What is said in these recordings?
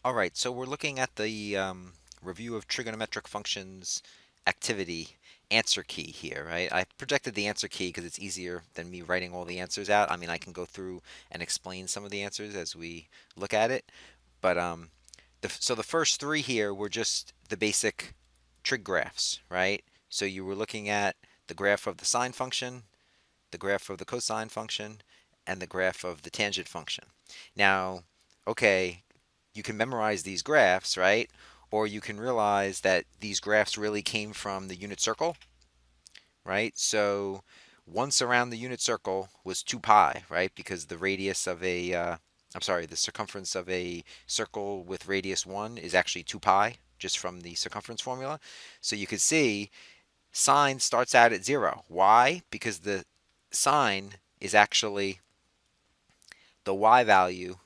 All right, so we're looking at the review of trigonometric functions activity answer key here, right? I projected the answer key because it's easier than me writing all the answers out. I mean, I can go through and explain some of the answers as we look at it, but so the first three here were just the basic trig graphs, right? So you were looking at the graph of the sine function, the graph of the cosine function, and the graph of the tangent function. Now, okay, you can memorize these graphs, right? Or you can realize that these graphs really came from the unit circle, right? So once around the unit circle was 2 pi, right? Because the radius of I'm sorry, the circumference of a circle with radius 1 is actually 2 pi, just from the circumference formula. So you can see sine starts out at 0. Why? Because the sine is actually the y value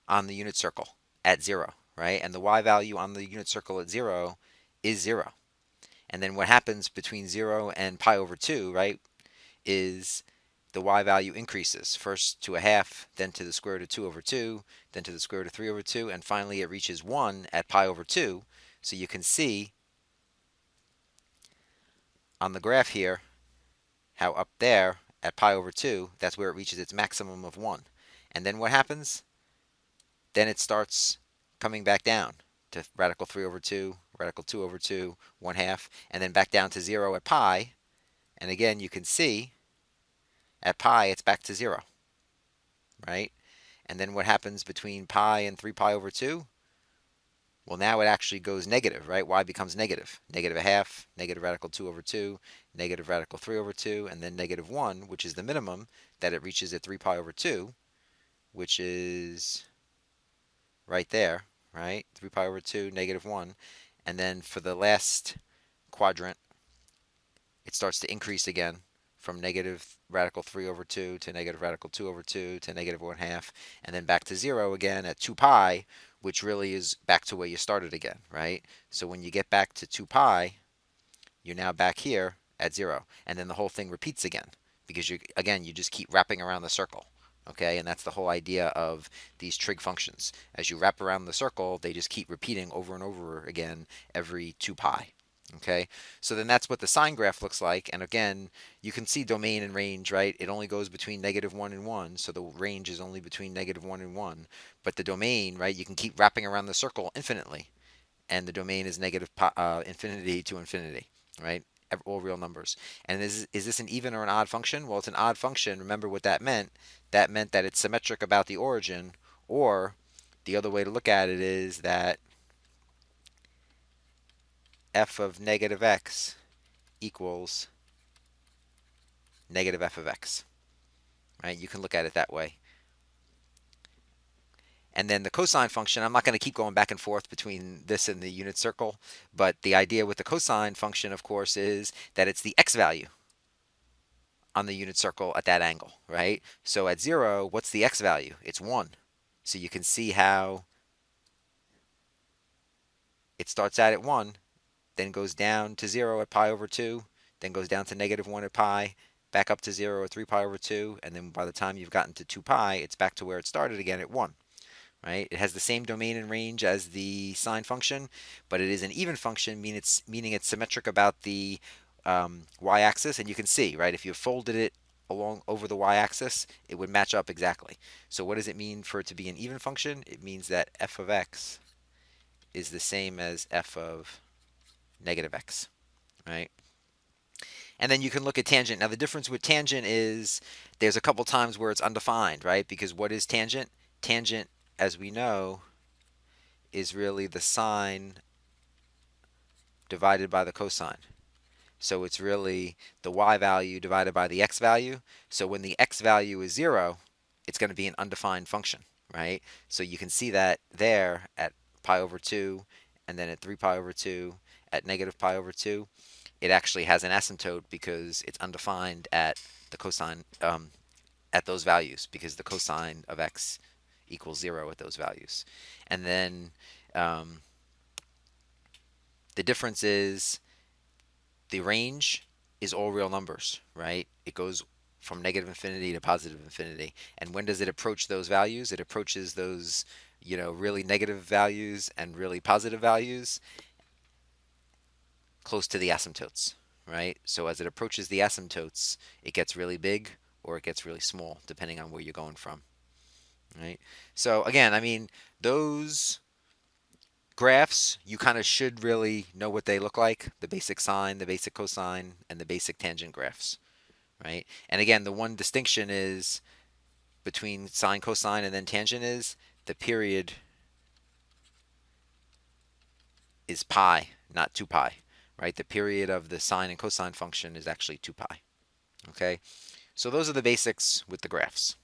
on the unit circle at 0, right? And the y value on the unit circle at 0 is 0. And then what happens between 0 and pi over 2, right, is the y value increases first to a half, then to the square root of 2 over 2, then to the square root of 3 over 2, and finally it reaches 1 at pi over 2. So you can see on the graph here how up there at pi over 2, that's where it reaches its maximum of 1. And then what happens? Then it starts coming back down to radical 3 over 2, radical 2 over 2, 1 half, and then back down to 0 at pi. And again, you can see at pi it's back to 0, right? And then what happens between pi and 3 pi over 2? Well, now it actually goes negative, right? Y becomes negative. Negative a half, negative radical 2 over 2, negative radical 3 over 2, and then negative 1, which is the minimum that it reaches at 3 pi over 2, which is right there, right? 3 pi over 2, negative 1. And then for the last quadrant, it starts to increase again from negative radical 3 over 2 to negative radical 2 over 2 to negative 1 half, and then back to 0 again at 2 pi, which really is back to where you started again, right? So when you get back to 2 pi, you're now back here at 0. And then the whole thing repeats again because you just keep wrapping around the circle. Okay, and that's the whole idea of these trig functions. As you wrap around the circle, they just keep repeating over and over again every 2 pi. Okay, so then that's what the sine graph looks like. And again, you can see domain and range, right? It only goes between negative 1 and 1, so the range is only between negative 1 and 1. But the domain, right, you can keep wrapping around the circle infinitely. And the domain is negative infinity to infinity, right? All real numbers. And is this an even or an odd function? Well, it's an odd function. Remember what that meant? That meant that it's symmetric about the origin, or the other way to look at it is that f of negative x equals negative f of x, right? You can look at it that way. And then the cosine function, I'm not going to keep going back and forth between this and the unit circle, but the idea with the cosine function, of course, is that it's the x value on the unit circle at that angle, right? So at 0, what's the x value? It's 1. So you can see how it starts out at 1, then goes down to 0 at pi over 2, then goes down to negative 1 at pi, back up to 0 at 3 pi over 2, and then by the time you've gotten to 2 pi, it's back to where it started again at 1. Right? It has the same domain and range as the sine function, but it is an even function, meaning it's symmetric about the y-axis. And you can see, right, if you folded it along over the y-axis, it would match up exactly. So what does it mean for it to be an even function? It means that f of x is the same as f of negative x, right? And then you can look at tangent. Now the difference with tangent is there's a couple times where it's undefined, right? Because what is tangent? Tangent, as we know, is really the sine divided by the cosine. So it's really the y value divided by the x value. So when the x value is 0, it's going to be an undefined function, right? So you can see that there at pi over 2, and then at 3 pi over 2, at negative pi over 2, it actually has an asymptote because it's undefined at the cosine at those values, because the cosine of x equals 0 at those values. And then the difference is the range is all real numbers, right? It goes from negative infinity to positive infinity. And when does it approach those values? It approaches those, really negative values and really positive values close to the asymptotes, right? So as it approaches the asymptotes, it gets really big or it gets really small, depending on where you're going from, right? So again, I mean, those graphs, you kind of should really know what they look like: the basic sine, the basic cosine, and the basic tangent graphs, right? And again, the one distinction is between sine, cosine, and then tangent is the period is pi, not 2 pi, right? The period of the sine and cosine function is actually 2 pi, okay? So those are the basics with the graphs.